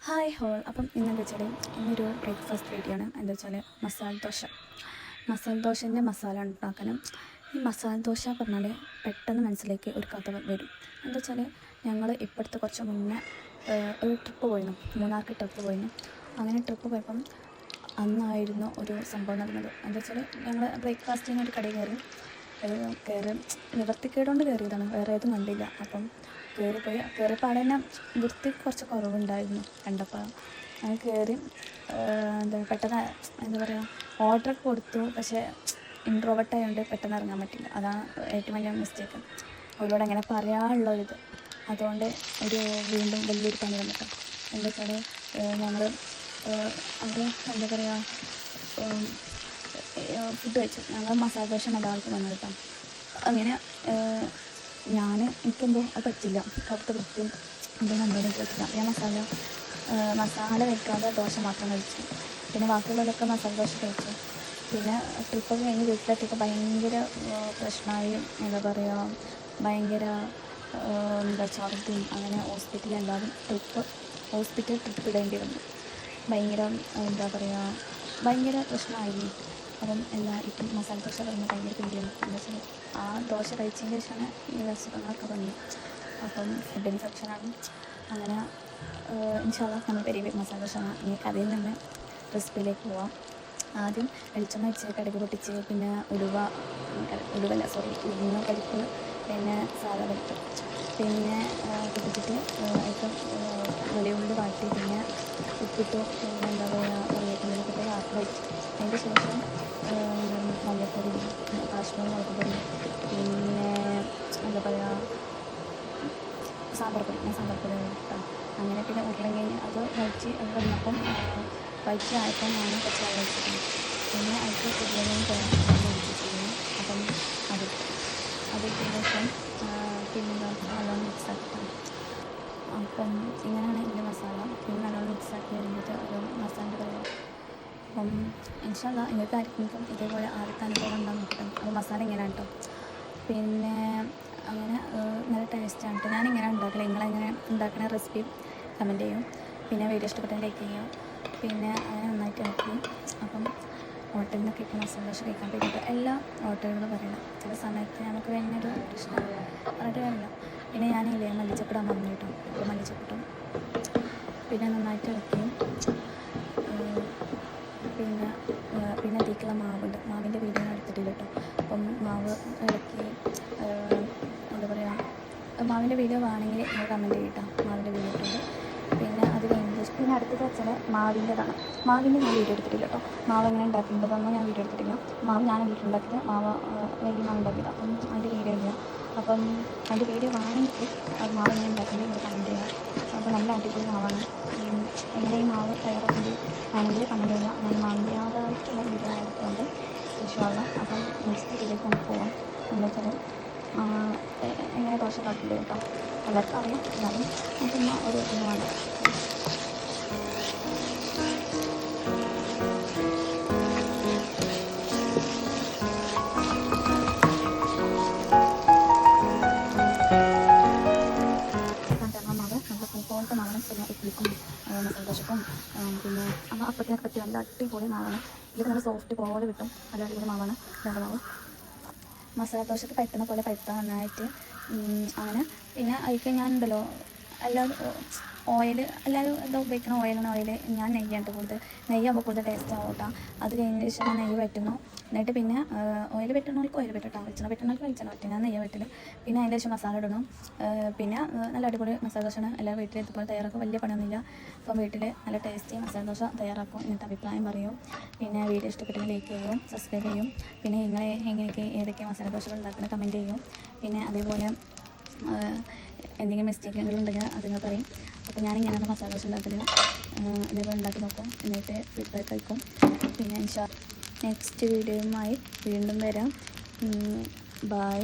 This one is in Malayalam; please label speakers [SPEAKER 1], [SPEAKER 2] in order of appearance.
[SPEAKER 1] Hi whole. അപ്പം ഇന്നെന്താ വെച്ചാൽ ഇന്നൊരു ബ്രേക്ക്ഫാസ്റ്റ് വീഡിയോ ആണ്. എന്താ വെച്ചാൽ മസാല ദോശൻ്റെ മസാല ഉണ്ടാക്കാനും. ഈ മസാല ദോശ പറഞ്ഞാൽ പെട്ടെന്ന് മനസ്സിലേക്ക് ഒരു കഥ വരും. എന്താ വെച്ചാൽ ഞങ്ങൾ ഇപ്പോഴത്തെ കുറച്ച് മുന്നേ ഒരു ട്രിപ്പ് പോയിരുന്നു, മൂന്നാർക്ക് ട്രിപ്പ് പോയിരുന്നു. അങ്ങനെ ട്രിപ്പ് പോയപ്പം അന്നായിരുന്നു ഒരു സംഭവം നടന്നത്. എന്താ വെച്ചാൽ ഞങ്ങൾ ബ്രേക്ക്ഫാസ്റ്റിന് ഒരു കടയിൽ കയറി നിവർത്തിക്കേടുകൊണ്ട് കയറിയതാണ്, വേറെ ഏതും കണ്ടില്ല. അപ്പം കയറിയപ്പോൾ അവിടെ തന്നെ വൃത്തി കുറച്ച് കുറവുണ്ടായിരുന്നു കണ്ടപ്പോൾ. അങ്ങനെ കയറി പെട്ടെന്ന് എന്താ പറയുക, ഓർഡറൊക്കെ കൊടുത്തു. പക്ഷേ ഇൻട്രോവേർട്ട് ആയതുകൊണ്ട് പെട്ടെന്ന് ഇറങ്ങാൻ പറ്റില്ല. അതാണ് ഏറ്റവും വലിയ മിസ്റ്റേക്ക്. അവരോട് അങ്ങനെ പറയാനുള്ളൊരിത്. അതുകൊണ്ട് വീണ്ടും വലിയൊരു പണി വന്നിട്ട് എന്താ വെച്ചാൽ ഞങ്ങൾ അവിടെ എന്താ പറയുക ഫുഡ് കഴിച്ചു. ഞങ്ങൾ മസാല ദോശ മലയാളത്തിൽ വന്നു കേട്ടോ. അങ്ങനെ എനിക്കെന്തോ അത് പറ്റില്ല, കറുത്ത വൃത്തിയും എന്തോ കണ്ടോടെ പറ്റില്ല. ഞാൻ മസാല കഴിക്കാതെ ദോശ മാത്രം കഴിച്ചു. പിന്നെ ബാക്കിയുള്ളതൊക്കെ മസാല ദോശ കഴിച്ചു. പിന്നെ ട്രിപ്പൊക്കെ കഴിഞ്ഞ് വീട്ടിലെത്തിയപ്പോൾ ഭയങ്കര പ്രശ്നമായി. എന്താ പറയുക, ഭയങ്കര ഛർദിയും. അങ്ങനെ ഹോസ്പിറ്റൽ ട്രിപ്പ് ഇടേണ്ടി വന്നു. എന്താ പറയുക, ഭയങ്കര പ്രശ്നമായിരുന്നു. അപ്പം ഇപ്പം മസാല ദോശ പറയുമ്പോൾ ഭയങ്കര പേടിയാണ്. എന്താ വെച്ചാൽ ആ ദോശ കഴിച്ചതിന് ശേഷമാണ് ഈ അസുഖങ്ങളൊക്കെ വന്നത്. അപ്പം ഫുഡ് ഇൻഫെക്ഷനാണ്. അങ്ങനെ ഇൻഷാല്ലാ നമ്മൾ പെരിയ മസാല ദോശ. ഇനി അതിൽ നിന്ന് റെസിപ്പിയിലേക്ക് പോവാം. ആദ്യം വെളിച്ചെണ്ണ വെച്ച് കടുക് പൊട്ടിച്ച്, പിന്നെ ഉഴുന്ന് പരിപ്പ്, പിന്നെ സാധാ പരിപ്പ്, പിന്നെ പൊട്ടിച്ചിട്ട് അതിപ്പം വെളിയുള്ളി വാട്ടി, പിന്നെ ഉപ്പിട്ടു, പിന്നെ എന്താ പറയുക കറിവേപ്പിലൊക്കെ വഴിച്ചു. അതിൻ്റെ ശേഷം മഞ്ഞൾപ്പൊടി, കാശ്മീർ മുളക് പൊടി, പിന്നെ എന്താ പറയുക സാമ്പാർ പൊടി ഇട്ടാം. അങ്ങനെ പിന്നെ ഉരുളങ്കിഴങ്ങ് അത് വന്നപ്പം ആയപ്പം ഞാൻ കുറച്ച് വെള്ളം ഒഴിച്ചിട്ടുണ്ട്. പിന്നെ അതിൽ ഉരുളങ്കിഴങ്ങ് ഒഴിച്ചിട്ടുണ്ട്. അപ്പം അതിട്ടതിന് ശേഷം പിന്നെന്താ നല്ലോണം മിക്സാക്കിയിട്ടാണ്. അപ്പം ഇങ്ങനെയാണ് ഇതിൻ്റെ മസാല. പിന്നെ നല്ലോണം മിക്സാക്കി വരുമ്പോൾ ഒരു മസാലൻ്റെ പരിപാടി. അപ്പം ഇൻഷാല്ലാ നിങ്ങൾക്ക് ആർക്കെങ്കിലും ഇതേപോലെ ആദ്യത്തെ അനുഭവം ഉണ്ടാകും നോക്കട്ടെ. അപ്പോൾ മസാല ഇങ്ങനെയാണ് കേട്ടോ. പിന്നെ അങ്ങനെ നല്ല ടേസ്റ്റാണ് കേട്ടോ. ഞാനിങ്ങനെ ഉണ്ടാക്കില്ല. നിങ്ങളെങ്ങനെ ഉണ്ടാക്കുന്ന റെസിപ്പി കമൻറ്റ് ചെയ്യും. പിന്നെ വീഡിയോ ഇഷ്ടപ്പെട്ടാൽ ലൈക്ക് ചെയ്യുക. പിന്നെ അങ്ങനെ നന്നായിട്ട് ഇളക്കി. അപ്പം ഹോട്ടലിൽ നിന്നൊക്കെ ഇപ്പോൾ മസാല ദോശ കഴിക്കാൻ പറ്റിയിട്ട് എല്ലാ ഹോട്ടലുകളും പറയില്ല. ചില സമയത്ത് നമുക്ക് വേണ്ടൊരു പ്രശ്നം പറഞ്ഞിട്ട് കാര്യമില്ല. പിന്നെ ഞാനില്ലേ മല്ലിച്ചപ്പിടാൻ വന്നു കേട്ടോ. അപ്പോൾ മല്ലിച്ചപ്പിട്ടും പിന്നെ നന്നായിട്ട് ഇളക്കി. പിന്നെ അതിലേക്കുള്ള മാവുണ്ട്. മാവിൻ്റെ വീഡിയോ എടുത്തിട്ടില്ല കേട്ടോ. അപ്പം മാവ് ഇളക്കി എന്താ പറയുക, മാവിൻ്റെ വീഡിയോ വേണമെങ്കിൽ നിങ്ങൾ കമൻറ്റ് ചെയ്യട്ടോ. മാവിൻ്റെ വീഡിയോ ഇട്ടുണ്ട്. പിന്നെ അത് കഴിഞ്ഞ് പിന്നെ അടുത്തത് വെച്ചാൽ മാവിൻ്റെതാണ്. മാവിൻ്റെ ഞാൻ വീഡിയോ എടുത്തിട്ടില്ല കേട്ടോ. മാവ് എങ്ങനെ ഉണ്ടാക്കേണ്ടതെന്ന് ഞാൻ വീഡിയോ എടുത്തിട്ടില്ല. മാവ് ഞാൻ വീട്ടിലുണ്ടാക്കിയത് വലിയ മാവ് ഉണ്ടാക്കിയത്. അപ്പം അതിൻ്റെ വീഡിയോ ഇല്ല. അപ്പം അതിൻ്റെ വീഡിയോ വേണമെങ്കിൽ മാവ് എങ്ങനെ ഉണ്ടാക്കുന്നത് നിങ്ങൾ കമൻറ്റ് ചെയ്യുക. അപ്പോൾ നല്ല അടിപൊളി മാവാണ്. എങ്ങനെ ഈ മാവ് തയ്യാറാക്കുന്നത് ആണെങ്കിൽ കമൻറ്റ് ചെയ്യുക. ഞാൻ മാവിൻ്റെ യാതായിട്ടുള്ള വീഡിയോ ആയതുകൊണ്ട് ഇൻഷാല്ലാ. അപ്പം നെക്സ്റ്റ് വീഡിയോയിലേക്ക് നമുക്ക് പോകാം. എന്താ വെച്ചാൽ എങ്ങനെ ദോശ ഉണ്ടാക്കുന്നത് കേട്ടോ. എല്ലാവർക്കും അറിയാം, എന്നാലും നമുക്കൊന്ന് ഒരു ഇതാണ്. പോലത്തെ മാവണം. പിന്നെ ഇഡ്ലിക്കും മസാല ദോശക്കും പിന്നെ അപ്പത്തിനൊക്കെ പറ്റി നല്ല അടിപൊളി മാവാണ്. ഇത് നല്ല സോഫ്റ്റ് പോലെ കിട്ടും. നല്ല അടിപൊളി മാവാണ് മാവ്. മസാല ദോശക്ക് പറ്റുന്ന പോലെ പഴുത്താൽ നന്നായിട്ട്. അങ്ങനെ പിന്നെ അതിലേക്ക് ഞാനുണ്ടല്ലോ എല്ലാവരും എല്ലാവരും എന്താ ഉപയോഗിക്കുന്ന ഓയിൽ. ഞാൻ നെയ്യാണ് കൂടുതൽ. നെയ്യാകുമ്പോൾ കൂടുതൽ ടേസ്റ്റ് ആവും കേട്ടോ. അത് കഴിഞ്ഞതിന് ശേഷം ഞാൻ നെയ്യ് പറ്റുന്നു. എന്നിട്ട് പിന്നെ ഓയിൽ പറ്റുന്നവർക്ക് ഓയിൽ പറ്റട്ടോ, വെളിച്ചെണ്ണ പറ്റുന്നവർക്ക് വെളിച്ചെണ്ണ പറ്റും. ഞാൻ നെയ്യ് പറ്റില്ല. പിന്നെ അതിൻ്റെ ശേഷം മസാല ഇടണം. പിന്നെ നല്ല അടിപൊളി മസാല ദോശയാണ്. എല്ലാ വീട്ടിലും ഇതുപോലെ തയ്യാറാക്കും. വലിയ പണിയൊന്നുമില്ല. അപ്പം വീട്ടിൽ നല്ല ടേസ്റ്റി മസാല ദോശ തയ്യാറാക്കും. എന്നിട്ട് അഭിപ്രായം പറയും. പിന്നെ വീഡിയോ ഇഷ്ടപ്പെട്ടെങ്കിൽ ലൈക്ക് ചെയ്യും, സബ്സ്ക്രൈബ് ചെയ്യും. പിന്നെ നിങ്ങൾ ഏതൊക്കെ മസാല ദോശകൾ ഉണ്ടാക്കുന്നത് കമൻറ്റ് ചെയ്യും. പിന്നെ അതേപോലെ എന്തെങ്കിലും മിസ്റ്റേക്കുകളുണ്ടെങ്കിൽ അതിങ്ങൾ പറയും. അപ്പോൾ ഞാനിങ്ങനെയാണ് മസാല ദോശ ഉണ്ടാക്കൽ. അതേപോലെ ഉണ്ടാക്കി നോക്കും. എന്നിട്ട് ഫീഡ്ബാക്ക് കഴിക്കും. പിന്നെ നെക്സ്റ്റ് വീഡിയോയുമായി വീണ്ടും വരാം. ബൈ.